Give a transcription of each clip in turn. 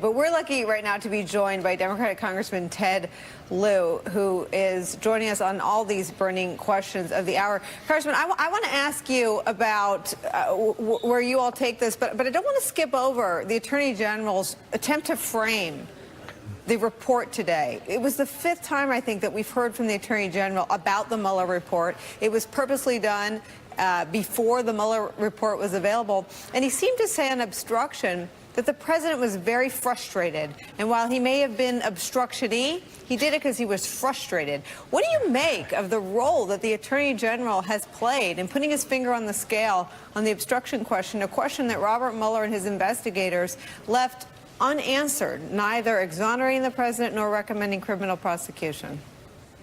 But we're lucky right now to be joined by Democratic Congressman Ted Lieu, who is joining us on all these burning questions of the hour. Congressman, I want to ask you about where you all take this, but I don't want to skip over the Attorney General's attempt to frame the report today. It was the fifth time, I think, that we've heard from the Attorney General about the Mueller report. It was purposely done before the Mueller report was available. And he seemed to say on obstruction that the president was very frustrated. And while he may have been obstruction-y, he did it because he was frustrated. What do you make of the role that the Attorney General has played in putting his finger on the scale on the obstruction question, a question that Robert Mueller and his investigators left unanswered, neither exonerating the president nor recommending criminal prosecution?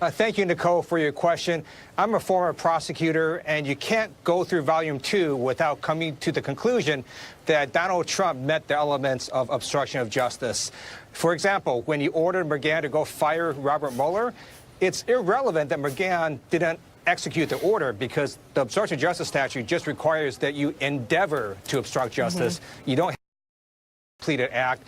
Thank you, Nicole, for your question. I'm a former prosecutor, and you can't go through Volume 2 without coming to the conclusion that Donald Trump met the elements of obstruction of justice. For example, when you ordered McGahn to go fire Robert Mueller, it's irrelevant that McGahn didn't execute the order because the obstruction of justice statute just requires that you endeavor to obstruct justice. You don't have a completed act.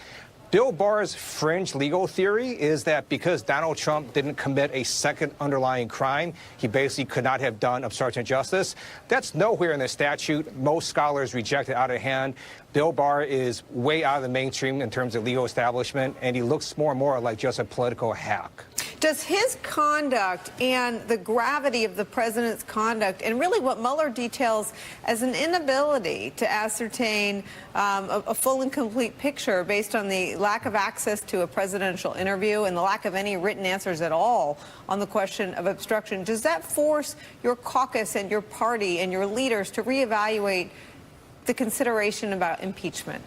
Bill Barr's fringe legal theory is that because Donald Trump didn't commit a second underlying crime, he basically could not have done obstruction of justice. That's nowhere in the statute. Most scholars reject it out of hand. Bill Barr is way out of the mainstream in terms of legal establishment, and he looks more and more like just a political hack. Does his conduct and the gravity of the president's conduct and really what Mueller details as an inability to ascertain a full and complete picture based on the lack of access to a presidential interview and the lack of any written answers at all on the question of obstruction, does that force your caucus and your party and your leaders to reevaluate the consideration about impeachment?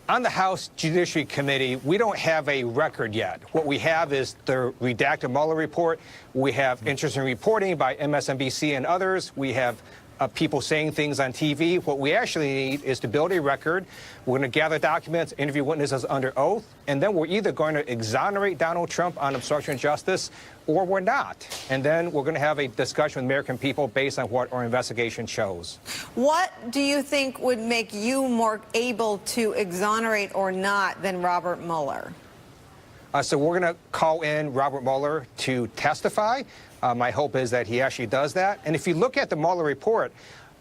On the House Judiciary Committee, we don't have a record yet. What we have is the redacted Mueller report. We have interesting reporting by MSNBC and others. We have people saying things on TV. What we actually need is to build a record. We're going to gather documents, interview witnesses under oath, and then we're either going to exonerate Donald Trump on obstruction of justice or we're not. And then we're going to have a discussion with American people based on what our investigation shows. What do you think would make you more able to exonerate or not than Robert Mueller? So we're going to call in Robert Mueller to testify. My hope is that he actually does that. And if you look at the Mueller report,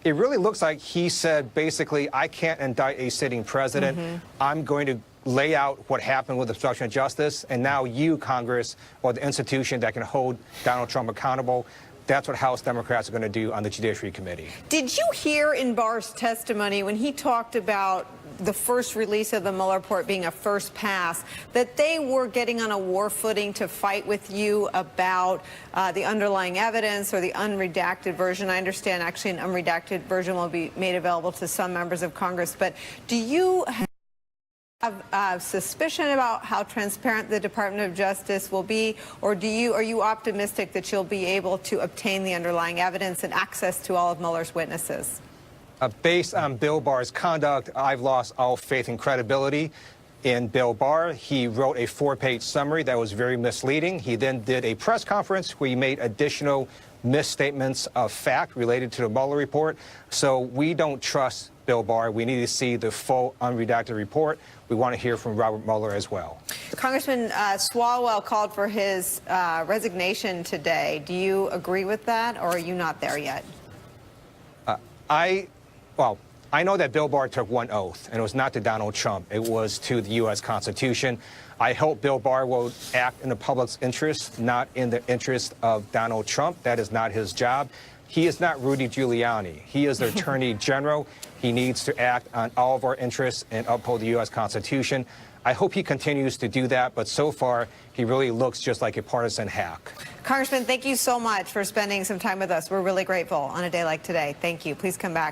it really looks like he said, basically, I can't indict a sitting president. I'm going to lay out what happened with obstruction of justice. And now you, Congress, or the institution that can hold Donald Trump accountable, that's what House Democrats are going to do on the Judiciary Committee. Did you hear in Barr's testimony when he talked about the first release of the Mueller report being a first pass, that they were getting on a war footing to fight with you about the underlying evidence or the unredacted version? I understand actually an unredacted version will be made available to some members of Congress, but do you have suspicion about how transparent the Department of Justice will be, or are you optimistic that you'll be able to obtain the underlying evidence and access to all of Mueller's witnesses? Based on Bill Barr's conduct, I've lost all faith and credibility in Bill Barr. He wrote a 4-page summary that was very misleading. He then did a press conference where he made additional misstatements of fact related to the Mueller report. So we don't trust Bill Barr. We need to see the full unredacted report. We want to hear from Robert Mueller as well. Congressman Swalwell called for his resignation today. Do you agree with that, or are you not there yet? I know that Bill Barr took one oath, and it was not to Donald Trump. It was to the U.S. Constitution. I hope Bill Barr will act in the public's interest, not in the interest of Donald Trump. That is not his job. He is not Rudy Giuliani. He is the Attorney General. He needs to act on all of our interests and uphold the U.S. Constitution. I hope he continues to do that, but so far, he really looks just like a partisan hack. Congressman, thank you so much for spending some time with us. We're really grateful on a day like today. Thank you. Please come back.